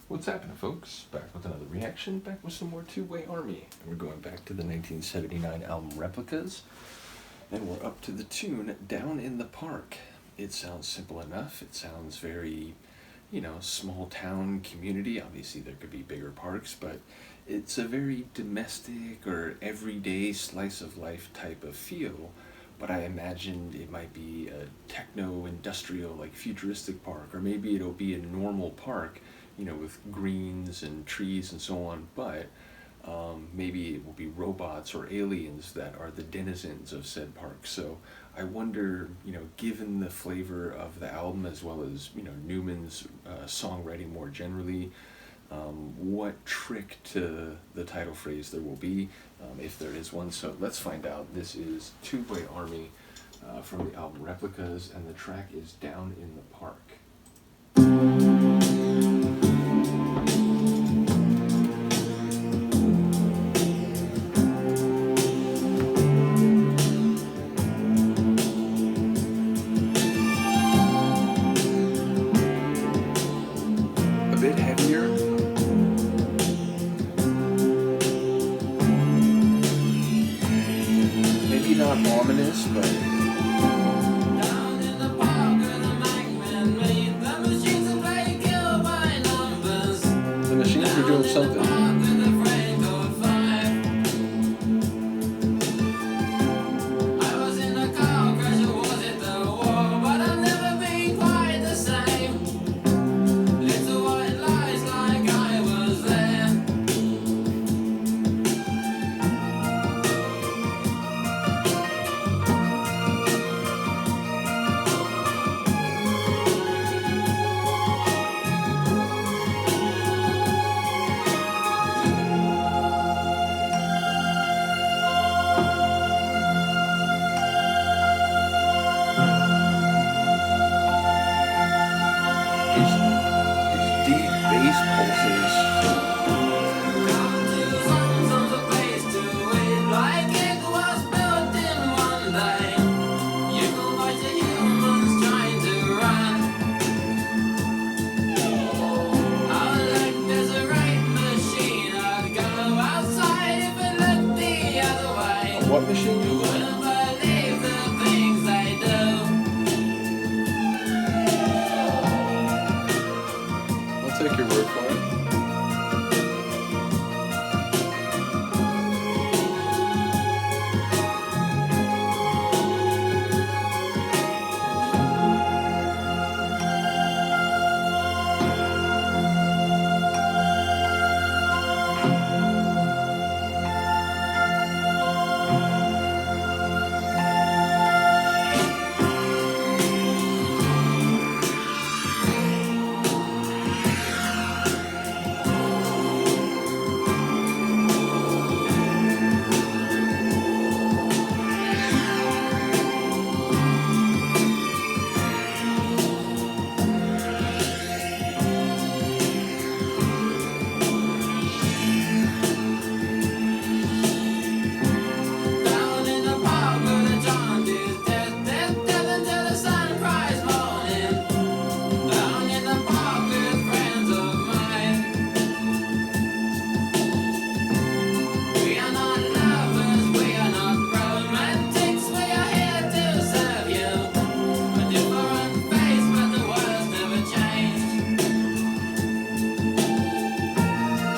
What's happening, folks? Back with another reaction, back with some more Tubeway Army. And we're going back to the 1979 album Replicas, and we're up to the tune Down in the Park. It sounds simple enough. It sounds very, small town community. Obviously, there could be bigger parks, but it's a very domestic or everyday slice of life type of feel. But I imagined it might be a techno-industrial, like futuristic park, or maybe it'll be a normal park, with greens and trees and so on, but maybe it will be robots or aliens that are the denizens of said park. So I wonder, given the flavor of the album as well as, Numan's songwriting more generally, what trick to the title phrase there will be, if there is one. So let's find out. This is Tubeway Army from the album Replicas, and the track is Down in the Park. A bit heavier. Maybe not ominous, but the machines were doing something. Deep bass pulses. What machine? I'll take your word for it.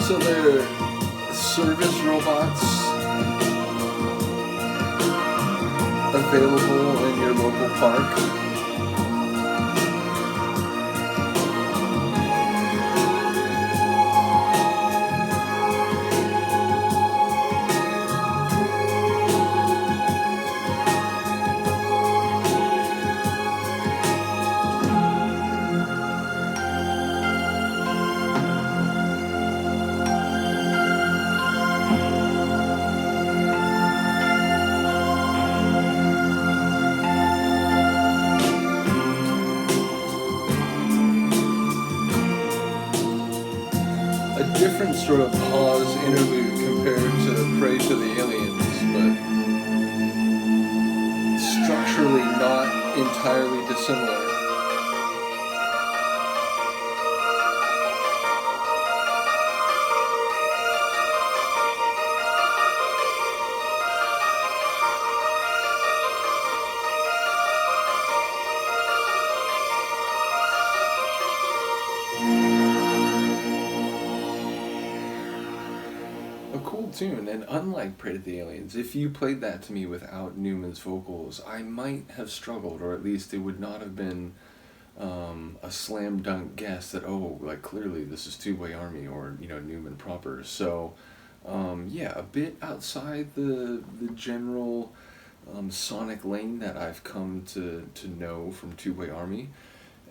So they're service robots available in your local park. A different sort of pause interlude compared to Pray to the Aliens, but structurally not entirely dissimilar. a cool tune, and unlike Pray to the Aliens, if you played that to me without Newman's vocals, I might have struggled, or at least it would not have been a slam dunk guess that, oh, like clearly this is Tubeway Army or, Newman proper. So, yeah, a bit outside the general sonic lane that I've come to know from Tubeway Army.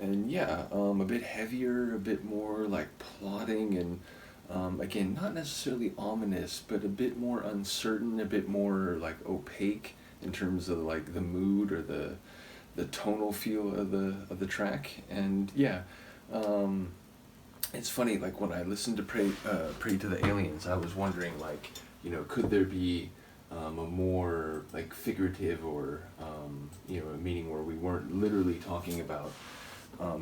And yeah, a bit heavier, a bit more like plotting, and again, not necessarily ominous, but a bit more uncertain, a bit more like opaque in terms of like the mood or the tonal feel of the track. And yeah, it's funny, like when I listened to Pray to the Aliens, I was wondering, like, could there be a more like figurative or a meaning where we weren't literally talking about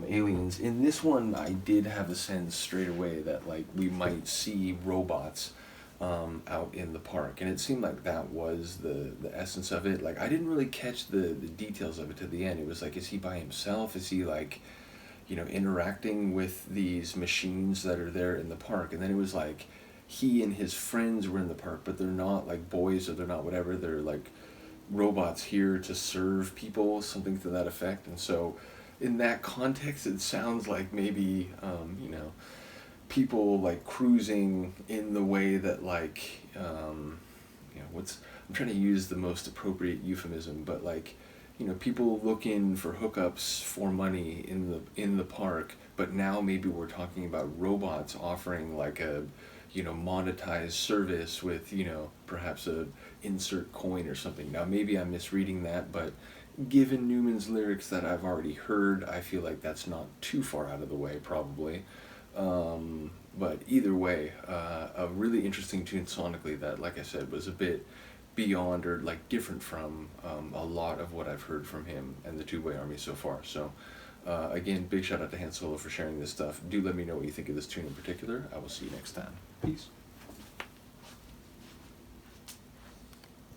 aliens. In this one, I did have a sense straight away that like we might see robots out in the park, and it seemed like that was the essence of it. Like I didn't really catch the details of it to the end. It was like, is he by himself? Is he like, interacting with these machines that are there in the park? And then it was like he and his friends were in the park, but they're not like boys, or they're not whatever. They're like robots here to serve people, something to that effect. And so in that context, it sounds like maybe, people like cruising in the way that like, I'm trying to use the most appropriate euphemism, but like, people looking for hookups for money in the park, but now maybe we're talking about robots offering like a, monetized service with, perhaps a insert coin or something. Now maybe I'm misreading that, but given Newman's lyrics that I've already heard, I feel like that's not too far out of the way, probably. But either way, a really interesting tune sonically that, like I said, was a bit beyond or like different from a lot of what I've heard from him and the Tubeway Army so far. So again, big shout out to Han Solo for sharing this stuff. Do let me know what you think of this tune in particular. I will see you next time. Peace.